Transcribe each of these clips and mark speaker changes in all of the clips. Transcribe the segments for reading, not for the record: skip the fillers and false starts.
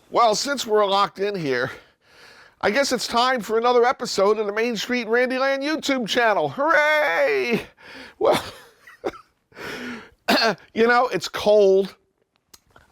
Speaker 1: Well, since we're locked in here, I guess it's time for another episode of the Main Street Randyland YouTube channel. Hooray! Well, it's cold.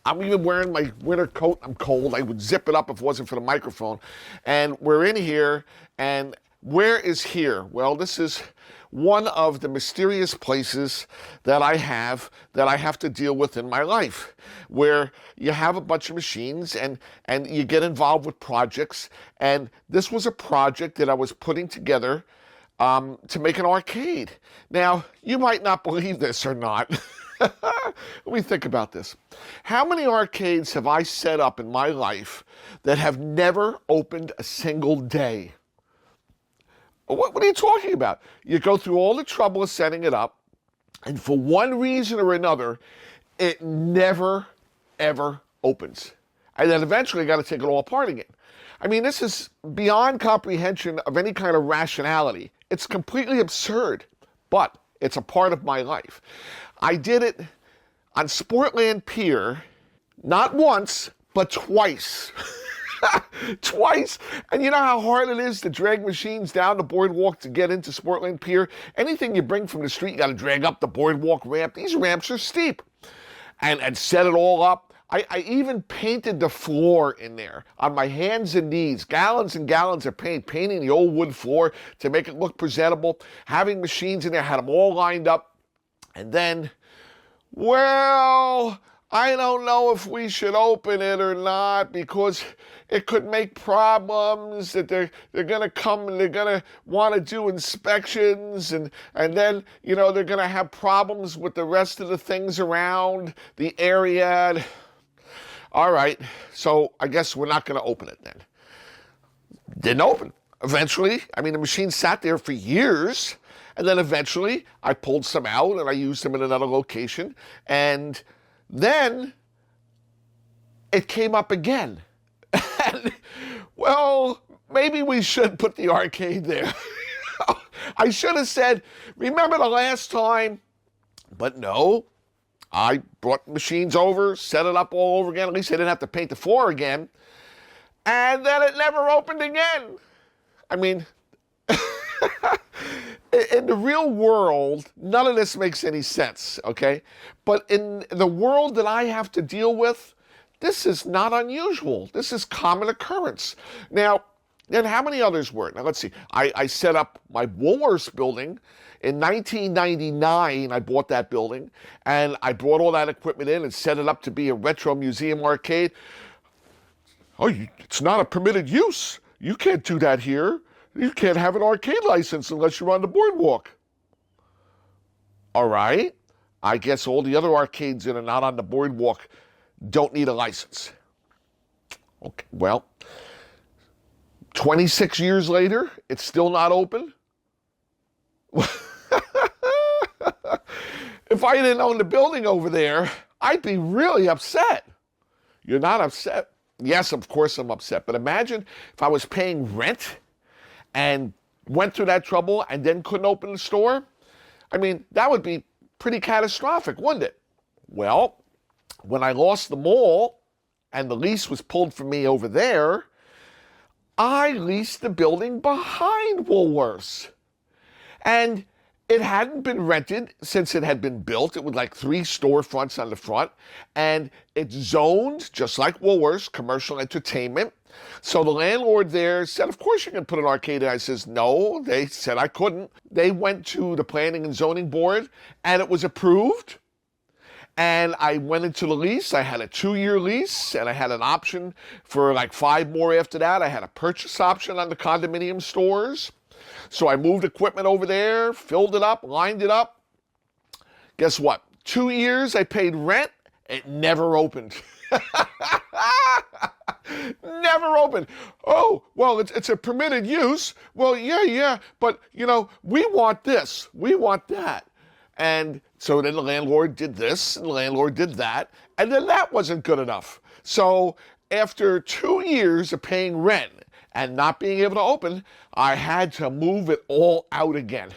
Speaker 1: I'm even wearing my winter coat. I'm cold. I would zip it up if it wasn't for the microphone. And we're in here, and where is here? Well, this is one of the mysterious places that I have to deal with in my life, where you have a bunch of machines and you get involved with projects. And this was a project that I was putting together to make an arcade. Now, you might not believe this or not. Let me think about this. How many arcades have I set up in my life that have never opened a single day? What are you talking about? You go through all the trouble of setting it up, and for one reason or another, it never, ever opens. And then eventually you got to take it all apart again. I mean, this is beyond comprehension of any kind of rationality. It's completely absurd, but it's a part of my life. I did it on Sportland Pier, not once, but twice. Twice. And you know how hard it is to drag machines down the boardwalk to get into Sportland Pier? Anything you bring from the street, you got to drag up the boardwalk ramp. These ramps are steep. And set it all up. I even painted the floor in there on my hands and knees, gallons and gallons of paint, painting the old wood floor to make it look presentable, having machines in there, had them all lined up. And then, well, I don't know if we should open it or not because it could make problems that they're going to come and they're going to want to do inspections and then, they're going to have problems with the rest of the things around the area. All right, so I guess we're not going to open it then. Didn't open. Eventually, the machine sat there for years, and then eventually I pulled some out and I used them in another location, and then it came up again. And, well, maybe we should put the arcade there. I should have said, remember the last time? But no, I brought machines over, set it up all over again. At least I didn't have to paint the floor again. And then it never opened again. In the real world, none of this makes any sense, okay? But in the world that I have to deal with, this is not unusual. This is common occurrence. Now, then how many others were? Now, let's see. I set up my Woolworths building. In 1999, I bought that building, and I brought all that equipment in and set it up to be a retro museum arcade. Oh, it's not a permitted use. You can't do that here. You can't have an arcade license unless you're on the boardwalk. All right. I guess all the other arcades that are not on the boardwalk don't need a license. Okay, well, 26 years later, it's still not open. If I didn't own the building over there, I'd be really upset. You're not upset? Yes, of course I'm upset. But imagine if I was paying rent and went through that trouble and then couldn't open the store. That would be pretty catastrophic, wouldn't it? Well, when I lost the mall and the lease was pulled from me over there, I leased the building behind Woolworths. And it hadn't been rented since it had been built. It was like 3 storefronts on the front. And it's zoned, just like Woolworths, commercial entertainment. So the landlord there said, of course you can put an arcade in. I says, no, they said I couldn't. They went to the Planning and Zoning Board, and it was approved. And I went into the lease. I had a 2-year lease, and I had an option for like 5 more after that. I had a purchase option on the condominium stores. So I moved equipment over there, filled it up, lined it up. Guess what? 2 years I paid rent. It never opened. Never opened. Oh, well, it's a permitted use. Well, yeah, but, we want this. We want that. And so then the landlord did this, and the landlord did that, and then that wasn't good enough. So after 2 years of paying rent and not being able to open, I had to move it all out again.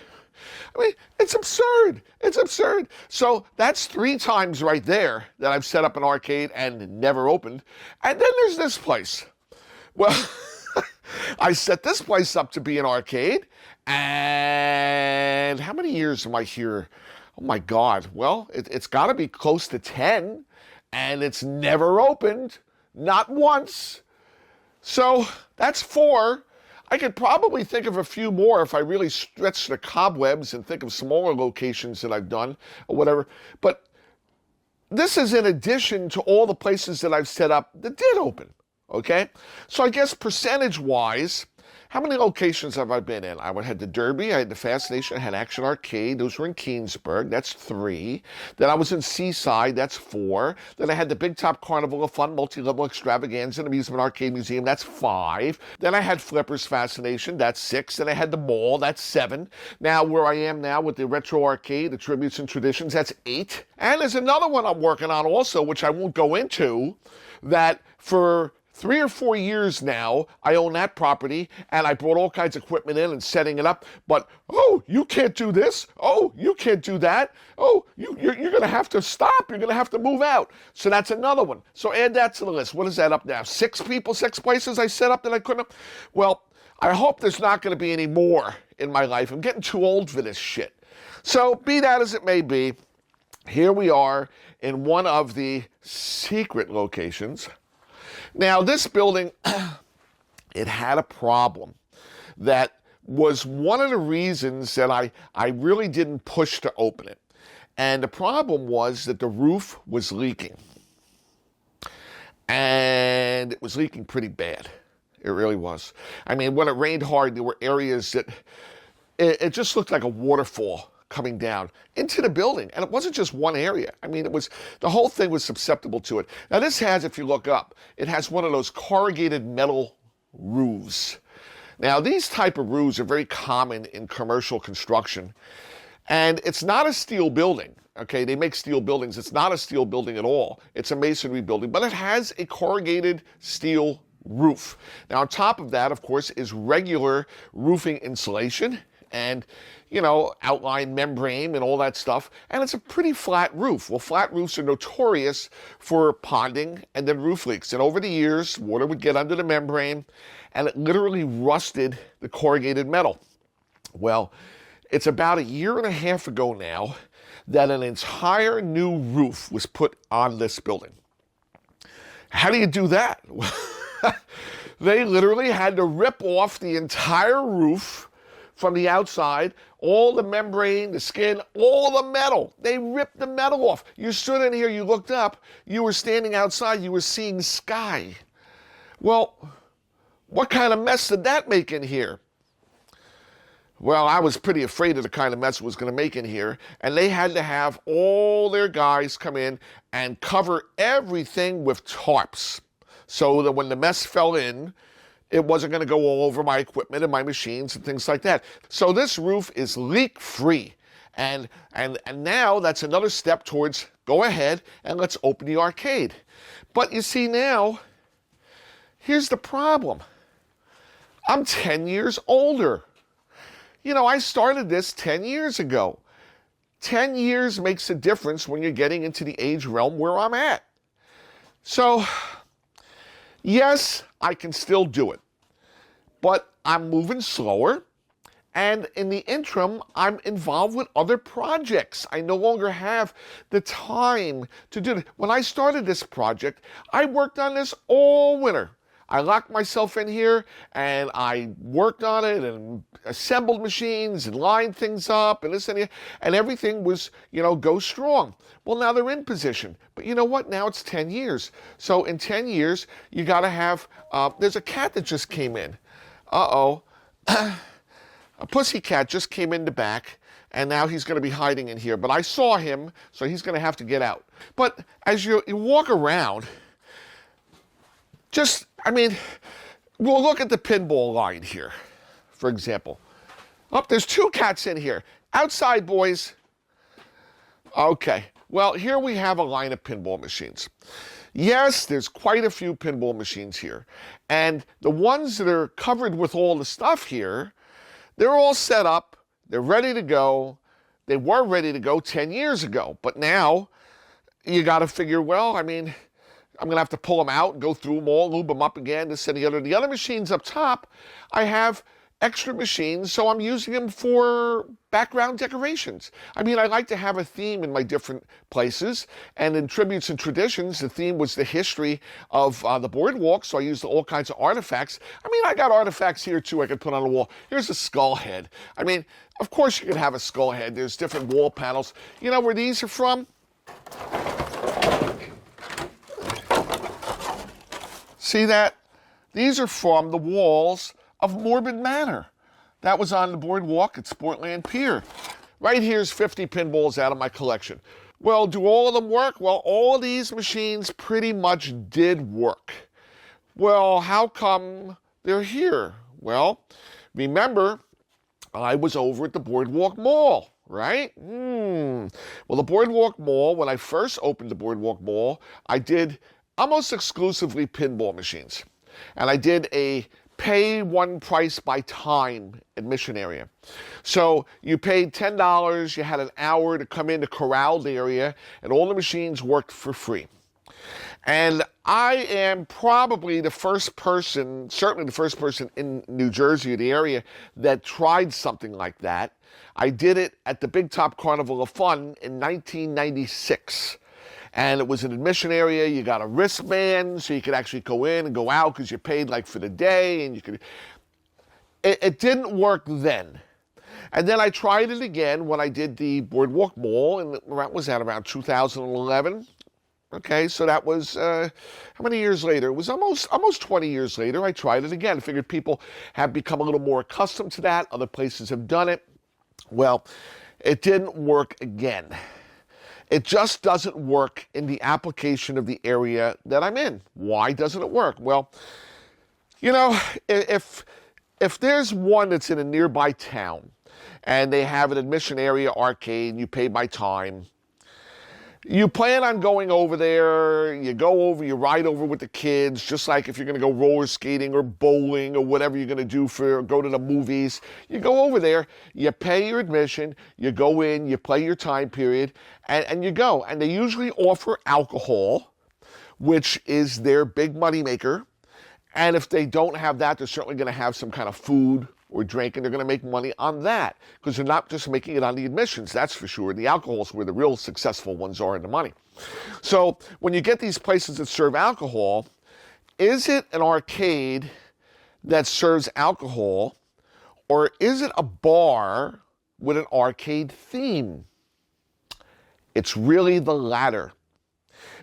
Speaker 1: I mean, it's absurd. It's absurd. So that's 3 times right there that I've set up an arcade and never opened. And then there's this place. Well, I set this place up to be an arcade, and how many years am I here? Oh my God. Well, it's got to be close to 10, and it's never opened, not once. So that's 4. I could probably think of a few more if I really stretch the cobwebs and think of smaller locations that I've done or whatever. But this is in addition to all the places that I've set up that did open, okay? So I guess percentage-wise, how many locations have I been in? I had the Derby, I had the Fascination, I had Action Arcade. Those were in Keensburg. That's 3. Then I was in Seaside. That's 4. Then I had the Big Top Carnival of Fun, Multi-Level Extravaganza and Amusement Arcade Museum. That's 5. Then I had Flippers Fascination. That's 6. Then I had the Mall. That's 7. Now, where I am now with the Retro Arcade, the Tributes and Traditions, that's 8. And there's another one I'm working on also, which I won't go into, that for 3 or 4 years now, I own that property, and I brought all kinds of equipment in and setting it up. But, oh, you can't do this. Oh, you can't do that. Oh, you're going to have to stop. You're going to have to move out. So that's another one. So add that to the list. What is that up now? 6 people, 6 places I set up that I couldn't have? Well, I hope there's not going to be any more in my life. I'm getting too old for this shit. So be that as it may be, here we are in one of the secret locations. Now, this building, it had a problem that was one of the reasons that I really didn't push to open it. And the problem was that the roof was leaking. And it was leaking pretty bad. It really was. I mean, when it rained hard, there were areas that it just looked like a waterfall coming down into the building. And it wasn't just one area. I mean, the whole thing was susceptible to it. Now this has, if you look up, it has one of those corrugated metal roofs. Now these type of roofs are very common in commercial construction. And it's not a steel building. Okay, they make steel buildings. It's not a steel building at all. It's a masonry building, but it has a corrugated steel roof. Now on top of that, of course, is regular roofing insulation and, you know, outline membrane and all that stuff. And it's a pretty flat roof. Well, flat roofs are notorious for ponding and then roof leaks. And over the years, water would get under the membrane and it literally rusted the corrugated metal. Well, it's about 1.5 years ago now that an entire new roof was put on this building. How do you do that? They literally had to rip off the entire roof from the outside, all the membrane, the skin, all the metal. They ripped the metal off. You stood in here, you looked up, you were standing outside, you were seeing sky. Well, what kind of mess did that make in here? Well, I was pretty afraid of the kind of mess it was going to make in here, and they had to have all their guys come in and cover everything with tarps so that when the mess fell in, it wasn't going to go all over my equipment and my machines and things like that. So this roof is leak-free. And now that's another step towards go ahead and let's open the arcade. But you see now, here's the problem. I'm 10 years older. You know, I started this 10 years ago. 10 years makes a difference when you're getting into the age realm where I'm at. So, yes, I can still do it, but I'm moving slower, and in the interim, I'm involved with other projects. I no longer have the time to do it. When I started this project, I worked on this all winter. I locked myself in here, and I worked on it, and assembled machines, and lined things up, and this and that, and everything was, you know, go strong. Well, now they're in position. But you know what? Now it's 10 years. So in 10 years, you got to have, there's a cat that just came in. Uh-oh. A pussycat just came in the back, and now he's going to be hiding in here. But I saw him, so he's going to have to get out. But as you walk around, just, I mean, we'll look at the pinball line here, for example. Oh, there's 2 cats in here. Outside, boys. Okay. Well, here we have a line of pinball machines. Yes, there's quite a few pinball machines here. And the ones that are covered with all the stuff here, they're all set up. They're ready to go. They were ready to go 10 years ago. But now you got to figure, well, I mean, I'm going to have to pull them out, go through them all, lube them up again, this and the other. The other machines up top, I have extra machines, so I'm using them for background decorations. I mean, I like to have a theme in my different places, and in Tributes and Traditions, the theme was the history of the Boardwalk, so I used all kinds of artifacts. I mean, I got artifacts here, too, I could put on the wall. Here's a skull head. I mean, of course you could have a skull head. There's different wall panels. You know where these are from? See that? These are from the walls of Morbid Manor. That was on the Boardwalk at Sportland Pier. Right here's 50 pinballs out of my collection. Well, do all of them work? Well, all of these machines pretty much did work. Well, how come they're here? Well, remember, I was over at the Boardwalk Mall, right? Well, the Boardwalk Mall, when I first opened the Boardwalk Mall, I did almost exclusively pinball machines. And I did a pay one price by time admission area. So you paid $10, you had an hour to come in the corralled area, and all the machines worked for free. And I am probably the first person, certainly the first person in New Jersey or the area that tried something like that. I did it at the Big Top Carnival of Fun in 1996. And it was an admission area. You got a wristband, so you could actually go in and go out because you paid like for the day, and you could. It didn't work then. And then I tried it again when I did the Boardwalk Mall, and that was at around 2011. Okay, so that was, how many years later? It was almost 20 years later. I tried it again. I figured people have become a little more accustomed to that. Other places have done it. Well, it didn't work again. It just doesn't work in the application of the area that I'm in. Why doesn't it work? Well, you know, if there's one that's in a nearby town and they have an admission area arcade and you pay by time, you plan on going over there, you go over, you ride over with the kids, just like if you're going to go roller skating or bowling or whatever you're going to do go to the movies. You go over there, you pay your admission, you go in, you play your time period, and you go. And they usually offer alcohol, which is their big money maker. And if they don't have that, they're certainly going to have some kind of food or drink, and they're going to make money on that because they're not just making it on the admissions, that's for sure. The alcohol is where the real successful ones are in the money. So when you get these places that serve alcohol, is it an arcade that serves alcohol, or is it a bar with an arcade theme? It's really the latter,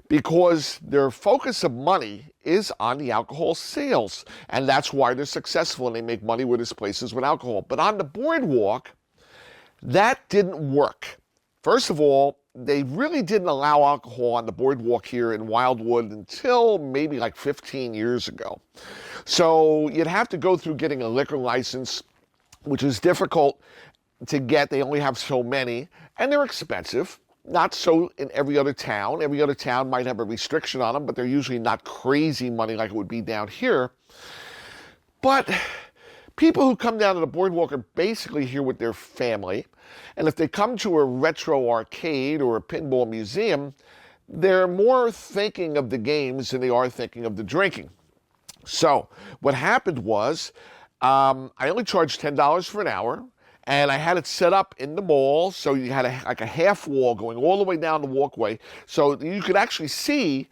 Speaker 1: because their focus of money is on the alcohol sales, and that's why they're successful and they make money with these places with alcohol. But on the Boardwalk, that didn't work. First of all, they really didn't allow alcohol on the Boardwalk here in Wildwood until maybe like 15 years ago. So you'd have to go through getting a liquor license, which is difficult to get. They only have so many, and they're expensive. Not so in every other town. Every other town might have a restriction on them, but they're usually not crazy money like it would be down here. But people who come down to the Boardwalk are basically here with their family. And if they come to a retro arcade or a pinball museum, they're more thinking of the games than they are thinking of the drinking. So what happened was, I only charged $10 for an hour. And I had it set up in the mall, so you had like a half wall going all the way down the walkway. So you could actually see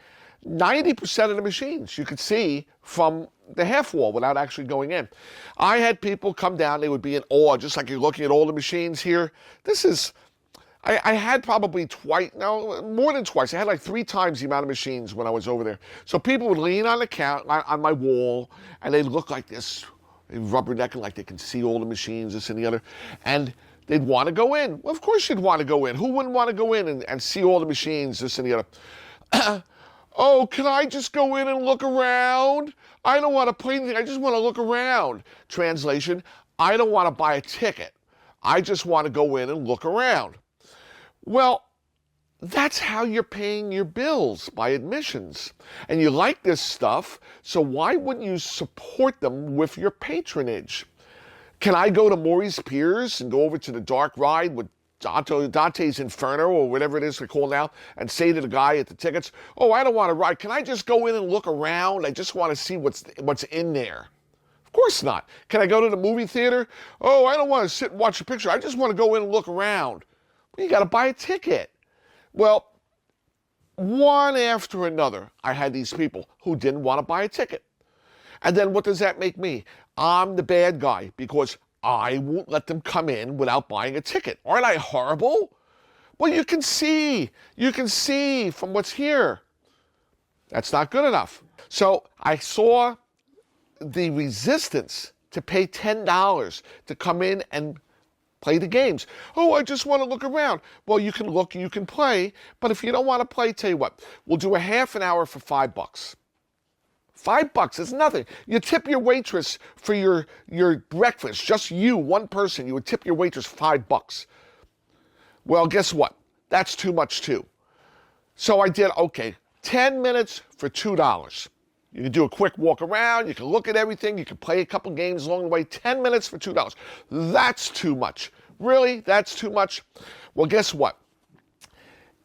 Speaker 1: 90% of the machines. You could see from the half wall without actually going in. I had people come down, they would be in awe, just like you're looking at all the machines here. I had probably more than twice. I had like 3 times the amount of machines when I was over there. So people would lean on on my wall, and they'd look like this, rubbernecking like they can see all the machines, this and the other, and they'd want to go in. Well, of course you'd want to go in. Who wouldn't want to go in and see all the machines, this and the other? Oh, can I just go in and look around? I don't want to play anything. I just want to look around. Translation, I don't want to buy a ticket. I just want to go in and look around. Well, that's how you're paying your bills, by admissions. And you like this stuff, so why wouldn't you support them with your patronage? Can I go to Maury's Piers and go over to the dark ride with Dante's Inferno or whatever it is they call now and say to the guy at the tickets, oh, I don't want to ride. Can I just go in and look around? I just want to see what's in there. Of course not. Can I go to the movie theater? Oh, I don't want to sit and watch a picture. I just want to go in and look around. Well, you got to buy a ticket. Well, one after another, I had these people who didn't want to buy a ticket. And then what does that make me? I'm the bad guy because I won't let them come in without buying a ticket. Aren't I horrible? Well, you can see from what's here. That's not good enough. So I saw the resistance to pay $10 to come in and play the games. Oh, I just want to look around. Well, you can look, you can play, but if you don't want to play, tell you what, we'll do a half an hour for $5. $5 is nothing. You tip your waitress for your breakfast, just you, one person, you would tip your waitress $5. Well, guess what? That's too much too. So I did, okay, 10 minutes for $2. You can do a quick walk around, you can look at everything, you can play a couple games along the way, 10 minutes for $2. That's too much. Really? That's too much? Well, guess what?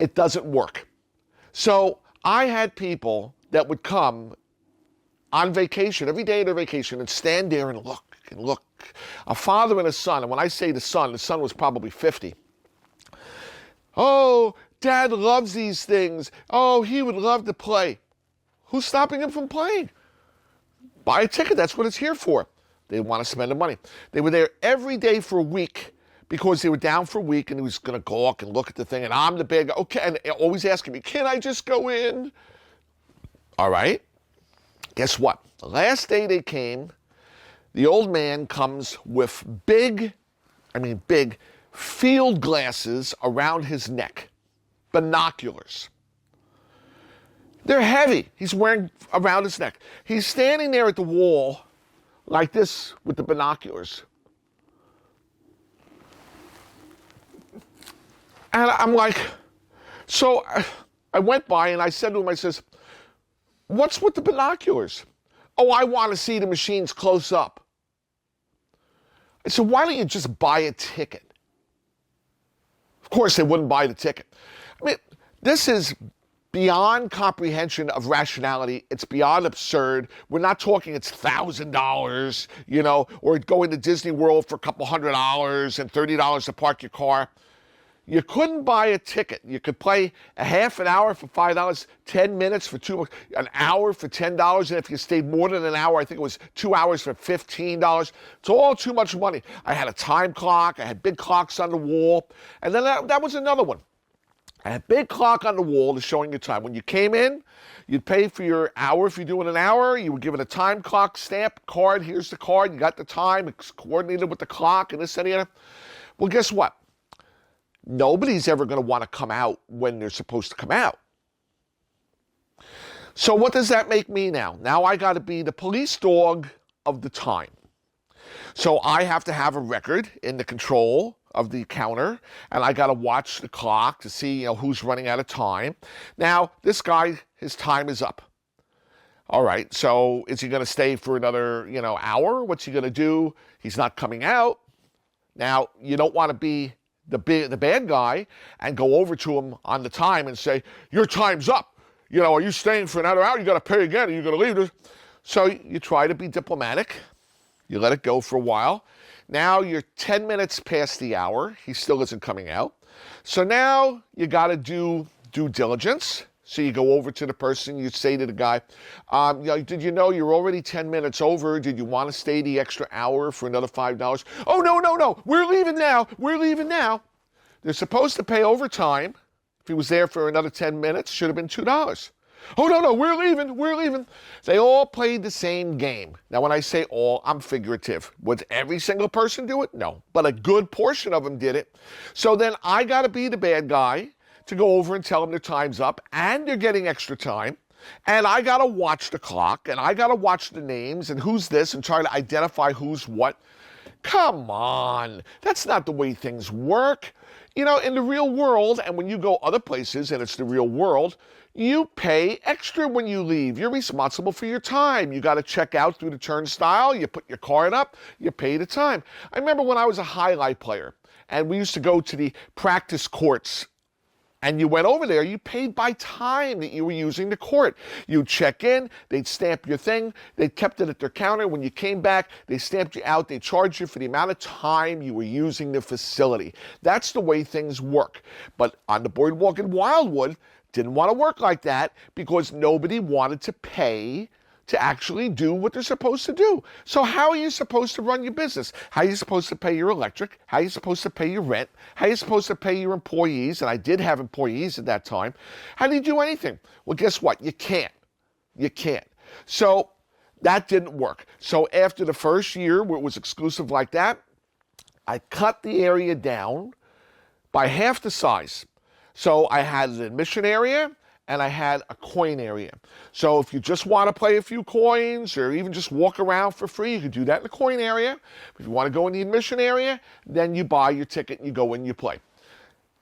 Speaker 1: It doesn't work. So I had people that would come on vacation, every day of their vacation, and stand there and look and look. A father and a son, and when I say the son was probably 50. Oh, Dad loves these things. Oh, he would love to play. Who's stopping him from playing? Buy a ticket, that's what it's here for. They want to spend the money. They were there every day for a week because they were down for a week and he was going to gawk and look at the thing and I'm the big guy. Okay, and always asking me, can I just go in? All right. Guess what? The last day they came, the old man comes with big field glasses around his neck, binoculars. They're heavy. He's wearing around his neck. He's standing there at the wall like this with the binoculars. And I'm like, so I went by and I said to him, I says, what's with the binoculars? Oh, I want to see the machines close up. I said, why don't you just buy a ticket? Of course, they wouldn't buy the ticket. I mean, this is beyond comprehension of rationality. It's beyond absurd. We're not talking it's $1,000, or going to Disney World for a couple $100 and $30 to park your car. You couldn't buy a ticket. You could play a half an hour for $5, 10 minutes for $2, an hour for $10, and if you stayed more than an hour, I think it was 2 hours for $15. It's all too much money. I had a time clock. I had big clocks on the wall. And then that was another one. I had a big clock on the wall that's showing your time. When you came in, you'd pay for your hour. If you're doing an hour, you were given a time clock stamp card. Here's the card. You got the time. It's coordinated with the clock and this and the other. Well, guess what? Nobody's ever going to want to come out when they're supposed to come out. So what does that make me now? Now I got to be the police dog of the time. So I have to have a record in the control of the counter, and I got to watch the clock to see who's running out of time. Now, this guy, his time is up. All right, so is he going to stay for another hour? What's he going to do? He's not coming out. Now, you don't want to be the bad guy and go over to him on the time and say, your time's up. Are you staying for another hour? You got to pay again. Are you going to leave this? So you try to be diplomatic. You let it go for a while. Now you're 10 minutes past the hour. He still isn't coming out. So now you got to do due diligence. So you go over to the person, you say to the guy, did you know you're already 10 minutes over? Did you want to stay the extra hour for another $5? Oh, no. We're leaving now. They're supposed to pay overtime. If he was there for another 10 minutes, should have been $2. Oh, no, we're leaving. They all played the same game. Now, when I say all, I'm figurative. Would every single person do it? No. But a good portion of them did it. So then I got to be the bad guy to go over and tell them their time's up, and they're getting extra time. And I got to watch the clock, and I got to watch the names, and who's this, and try to identify who's what. Come on. That's not the way things work. In the real world, and when you go other places and it's the real world, you pay extra when you leave. You're responsible for your time. You got to check out through the turnstile. You put your card up. You pay the time. I remember when I was a highlight player, and we used to go to the practice courts, and you went over there, you paid by time that you were using the court. You'd check in, they'd stamp your thing, they kept it at their counter. When you came back, they stamped you out, they charged you for the amount of time you were using the facility. That's the way things work. But on the Boardwalk in Wildwood, didn't want to work like that because nobody wanted to pay to actually do what they're supposed to do. So how are you supposed to run your business? How are you supposed to pay your electric? How are you supposed to pay your rent? How are you supposed to pay your employees? And I did have employees at that time. How do you do anything? Well, guess what? You can't. You can't. So that didn't work. So after the first year where it was exclusive like that, I cut the area down by half the size. So I had an admission area, and I had a coin area. So if you just want to play a few coins or even just walk around for free, you can do that in the coin area. If you want to go in the admission area, then you buy your ticket and you go in and you play.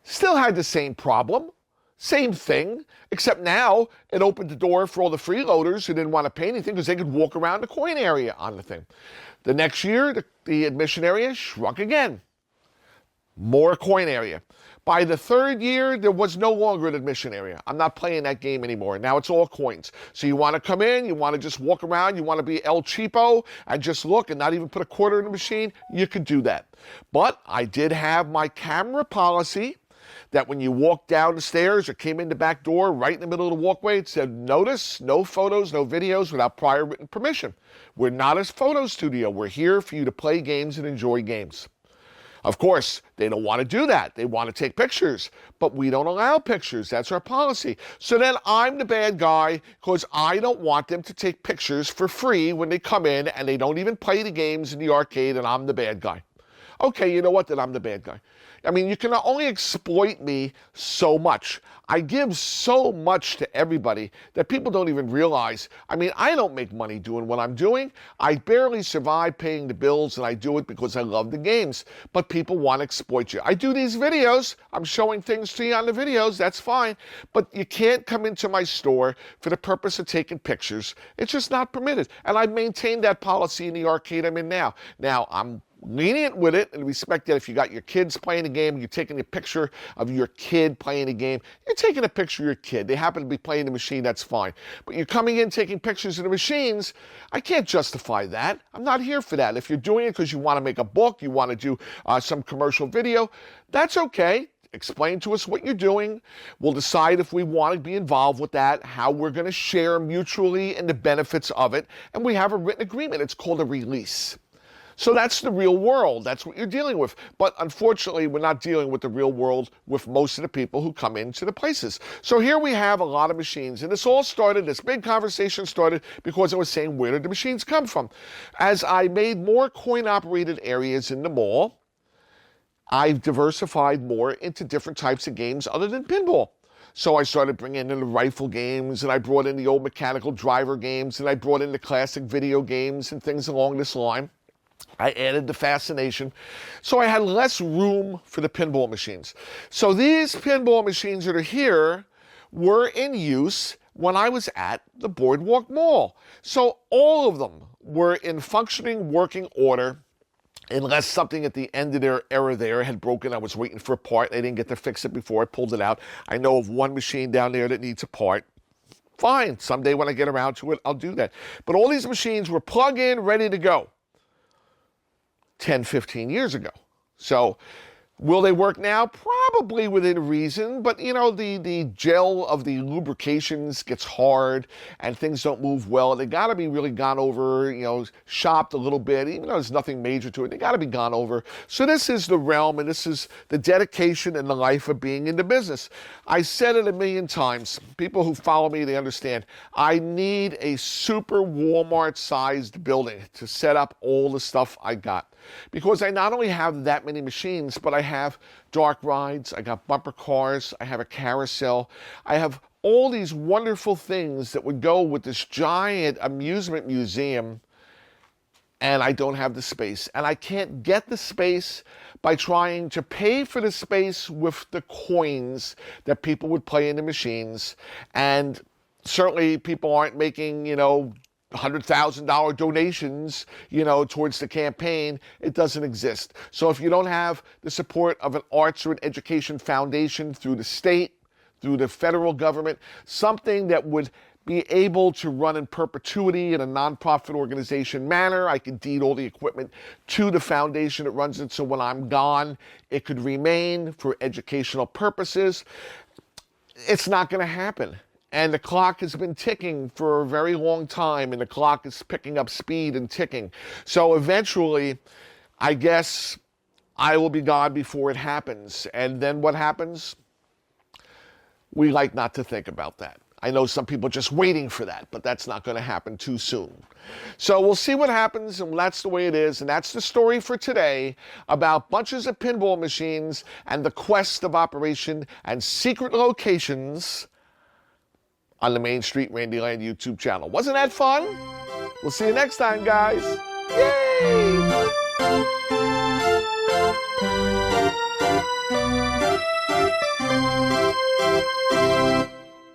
Speaker 1: Still had the same problem, same thing, except now it opened the door for all the freeloaders who didn't want to pay anything because they could walk around the coin area on the thing. The next year, the admission area shrunk again. More coin area. By the third year, there was no longer an admission area. I'm not playing that game anymore. Now it's all coins. So you want to come in, you want to just walk around, you want to be El Cheapo and just look and not even put a quarter in the machine, you could do that. But I did have my camera policy that when you walked down the stairs or came in the back door right in the middle of the walkway, it said, notice, no photos, no videos without prior written permission. We're not a photo studio. We're here for you to play games and enjoy games. Of course, they don't want to do that. They want to take pictures, but we don't allow pictures. That's our policy. So then I'm the bad guy because I don't want them to take pictures for free when they come in and they don't even play the games in the arcade, and I'm the bad guy. Okay, you know what? Then I'm the bad guy. I mean, you can only exploit me so much. I give so much to everybody that people don't even realize. I mean, I don't make money doing what I'm doing. I barely survive paying the bills, and I do it because I love the games. But people want to exploit you. I do these videos. I'm showing things to you on the videos. That's fine. But you can't come into my store for the purpose of taking pictures. It's just not permitted. And I maintain that policy in the arcade I'm in now. Now, I'm lenient with it and respect that if you got your kids playing a game, you're taking a picture of your kid playing a game, you're taking a picture of your kid. They happen to be playing the machine, that's fine. But you're coming in taking pictures of the machines, I can't justify that. I'm not here for that. If you're doing it because you want to make a book, you want to do some commercial video, that's okay. Explain to us what you're doing. We'll decide if we want to be involved with that, how we're going to share mutually in the benefits of it, and we have a written agreement. It's called a release. So that's the real world. That's what you're dealing with. But unfortunately, we're not dealing with the real world with most of the people who come into the places. So here we have a lot of machines. And this all started, this big conversation started because I was saying, where did the machines come from? As I made more coin-operated areas in the mall, I've diversified more into different types of games other than pinball. So I started bringing in the rifle games, and I brought in the old mechanical driver games, and I brought in the classic video games and things along this line. I added the fascination. So I had less room for the pinball machines. So these pinball machines that are here were in use when I was at the Boardwalk Mall. So all of them were in functioning working order, unless something at the end of their era there had broken. I was waiting for a part. They didn't get to fix it before I pulled it out. I know of one machine down there that needs a part. Fine. Someday when I get around to it, I'll do that. But all these machines were plug in, ready to go 10, 15 years ago. So will they work now? Probably within reason, but you know, the gel of the lubrications gets hard and things don't move well. They got to be really gone over, you know, shopped a little bit, even though there's nothing major to it. They got to be gone over. So this is the realm, and this is the dedication and the life of being in the business. I said it a million times. People who follow me, they understand. I need a super Walmart-sized building to set up all the stuff I got. Because I not only have that many machines, but I have dark rides, I got bumper cars, I have a carousel, I have all these wonderful things that would go with this giant amusement museum and I don't have the space. And I can't get the space by trying to pay for the space with the coins that people would play in the machines. And certainly people aren't making, $100,000 donations, towards the campaign. It doesn't exist. So if you don't have the support of an arts or an education foundation through the state, through the federal government, something that would be able to run in perpetuity in a nonprofit organization manner. I could deed all the equipment to the foundation that runs it, so when I'm gone, it could remain for educational purposes. It's not going to happen. And the clock has been ticking for a very long time, and the clock is picking up speed and ticking. So eventually, I guess I will be gone before it happens. And then what happens? We like not to think about that. I know some people are just waiting for that, but that's not going to happen too soon. So we'll see what happens, and that's the way it is. And that's the story for today about bunches of pinball machines and the quest of operation and secret locations on the Main Street Randyland YouTube channel. Wasn't that fun? We'll see you next time, guys. Yay!